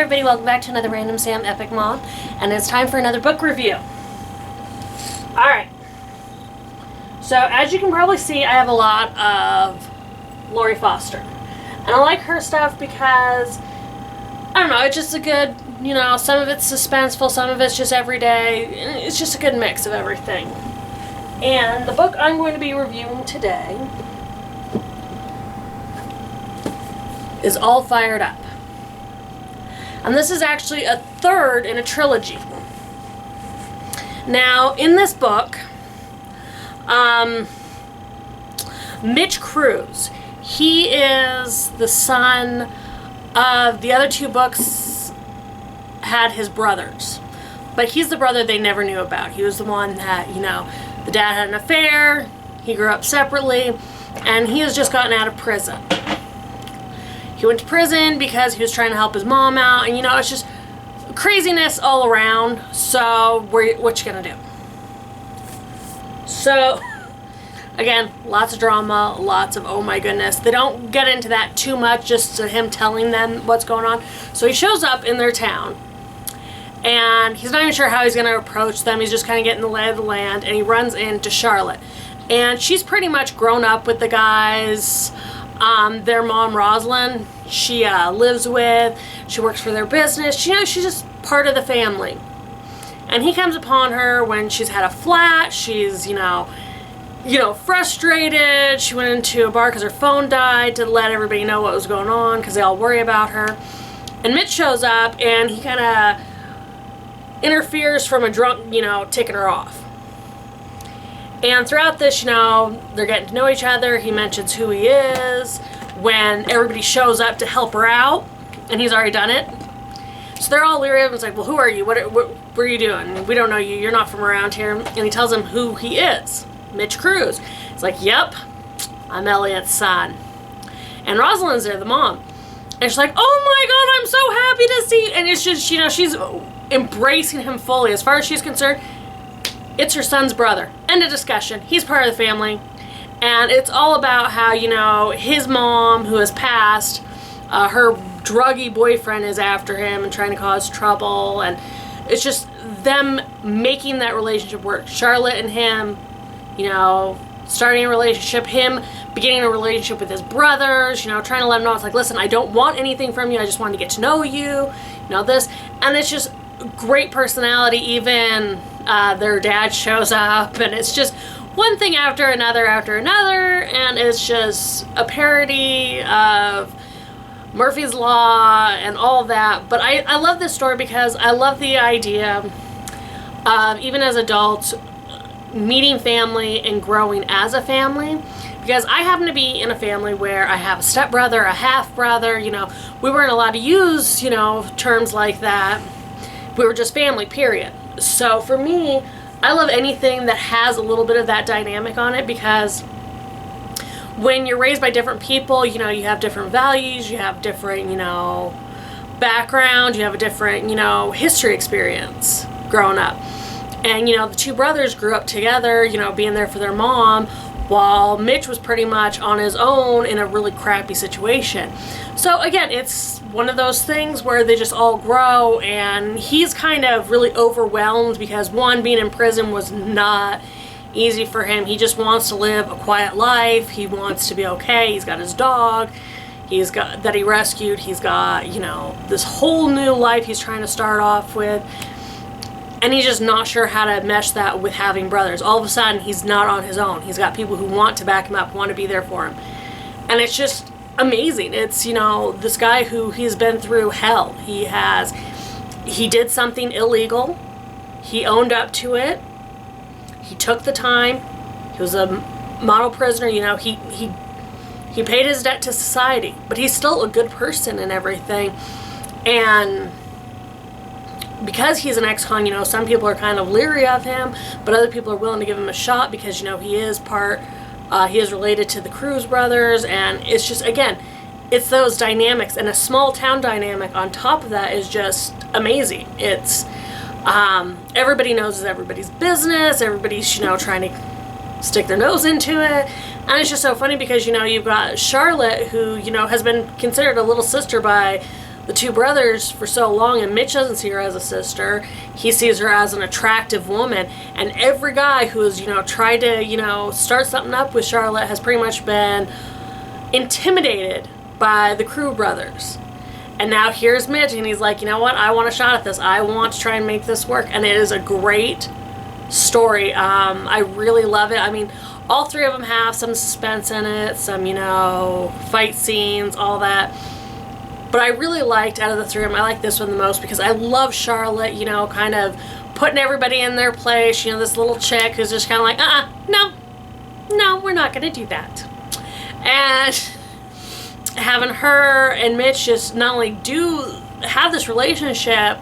everybody, welcome back to another Random Sam Epic Mom, and it's time for another book review. Alright, so as you can probably see, I have a lot of Lori Foster, and I like her stuff because, I don't know, it's just a good, some of it's suspenseful, some of it's just everyday, it's just a good mix of everything. And the book I'm going to be reviewing today is All Fired Up. And this is actually a third in a trilogy. Now, in this book, Mitch Cruz, he is the son of, the other two books had his brothers. But he's the brother they never knew about. He was the one that, the dad had an affair, he grew up separately, and he has just gotten out of prison. He went to prison because he was trying to help his mom out, and it's just craziness all around. So, what you gonna do? So, again, lots of drama, lots of oh my goodness. They don't get into that too much, just to him telling them what's going on. So he shows up in their town, and he's not even sure how he's gonna approach them. He's just kind of getting the lay of the land, and he runs into Charlotte. And she's pretty much grown up with the guys. Their mom, Rosalind, she lives with, she works for their business. She's just part of the family. And he comes upon her when she's had a flat. She's, frustrated. She went into a bar because her phone died to let everybody know what was going on because they all worry about her. And Mitch shows up and he kind of interferes from a drunk, ticking her off. And throughout this, they're getting to know each other. He mentions who he is when everybody shows up to help her out, and he's already done it. So they're all leery of him. It's like, well, who are you? What are you doing? We don't know you. You're not from around here. And he tells them who he is, Mitch Cruz. It's like, yep, I'm Elliot's son. And Rosalind's there, the mom. And she's like, oh my God, I'm so happy to see you. And it's just, she's embracing him fully. As far as she's concerned, it's her son's brother. End of discussion. He's part of the family. And it's all about how, his mom, who has passed, her druggy boyfriend is after him and trying to cause trouble. And it's just them making that relationship work. Charlotte and him, starting a relationship. Him beginning a relationship with his brothers, trying to let him know. It's like, listen, I don't want anything from you. I just want to get to know you. This. And it's just great personality. Even their dad shows up, and it's just one thing after another, and it's just a parody of Murphy's Law and all that. But I love this story because I love the idea of, even as adults, meeting family and growing as a family. Because I happen to be in a family where I have a stepbrother, a half-brother, we weren't allowed to use, terms like that. We were just family, period. So for me, I love anything that has a little bit of that dynamic on it, because when you're raised by different people, you have different values, you have different, background, you have a different, history experience growing up. And, the two brothers grew up together, being there for their mom, while Mitch was pretty much on his own in a really crappy situation. So again, it's one of those things where they just all grow, and he's kind of really overwhelmed because, one, being in prison was not easy for him. He just wants to live a quiet life. He wants to be okay. He's got his dog that he rescued. He's got, this whole new life he's trying to start off with. And he's just not sure how to mesh that with having brothers. All of a sudden, he's not on his own. He's got people who want to back him up, want to be there for him. And it's just amazing. It's, this guy who he's been through hell. He did something illegal. He owned up to it. He took the time. He was a model prisoner. He paid his debt to society. But he's still a good person and everything. And because he's an ex-con, some people are kind of leery of him, but other people are willing to give him a shot because, he is related to the Cruz brothers, and it's just, again, it's those dynamics, and a small town dynamic on top of that is just amazing. It's, everybody knows it's everybody's business, everybody's, trying to stick their nose into it, and it's just so funny because, you've got Charlotte, who, has been considered a little sister by the two brothers for so long, and Mitch doesn't see her as a sister. He sees her as an attractive woman, and every guy who's, tried to, start something up with Charlotte has pretty much been intimidated by the Crew brothers. And now here's Mitch, and he's like, you know what, I want a shot at this. I want to try and make this work, and it is a great story. I really love it. I mean, all three of them have some suspense in it, some, fight scenes, all that. But I really liked, out of the three of them, I like this one the most because I love Charlotte, kind of putting everybody in their place. This little chick who's just kind of like, no, we're not going to do that. And having her and Mitch just not only have this relationship,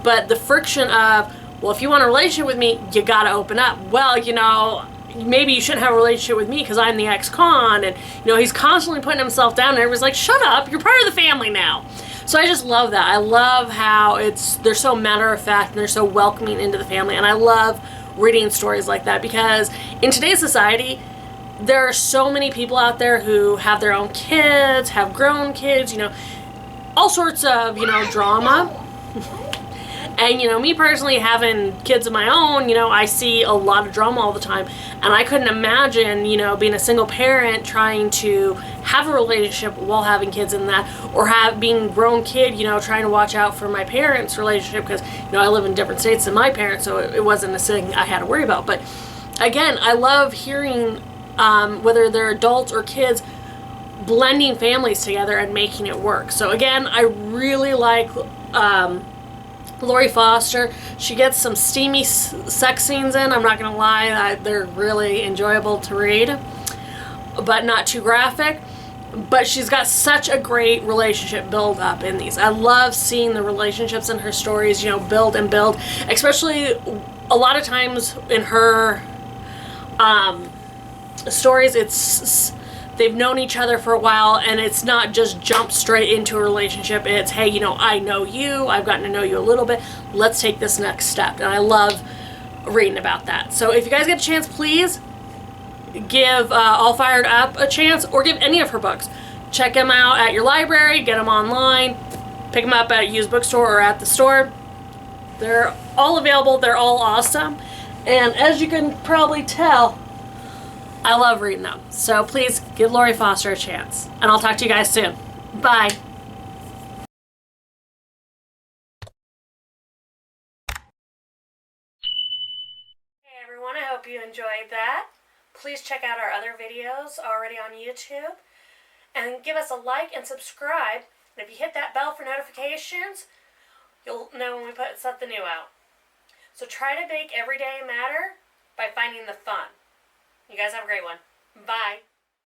but the friction of, well, if you want a relationship with me, you got to open up. Well, maybe you shouldn't have a relationship with me because I'm the ex-con, and he's constantly putting himself down, and everyone's like, shut up, you're part of the family now. So I just love that. I love how they're so matter-of-fact and they're so welcoming into the family, and I love reading stories like that because in today's society, there are so many people out there who have their own kids, have grown kids, all sorts of, drama. And, me personally having kids of my own, I see a lot of drama all the time. And I couldn't imagine, being a single parent trying to have a relationship while having kids in that, or being a grown kid, trying to watch out for my parents' relationship because, I live in different states than my parents, so it wasn't a thing I had to worry about. But again, I love hearing, whether they're adults or kids, blending families together and making it work. So again, I really like, Lori Foster. She gets some steamy sex scenes in. I'm not going to lie, they're really enjoyable to read, but not too graphic. But she's got such a great relationship build up in these. I love seeing the relationships in her stories, build and build. Especially a lot of times in her stories, they've known each other for a while, and it's not just jump straight into a relationship. It's, hey, I know you, I've gotten to know you a little bit, let's take this next step. And I love reading about that. So if you guys get a chance, please give All Fired Up a chance, or give any of her books. Check them out at your library, get them online, pick them up at a used bookstore or at the store. They're all available, they're all awesome. And as you can probably tell, I love reading them. So please give Lori Foster a chance. And I'll talk to you guys soon. Bye. Hey everyone, I hope you enjoyed that. Please check out our other videos already on YouTube. And give us a like and subscribe. And if you hit that bell for notifications, you'll know when we put something new out. So try to make every day matter by finding the fun. You guys have a great one. Bye.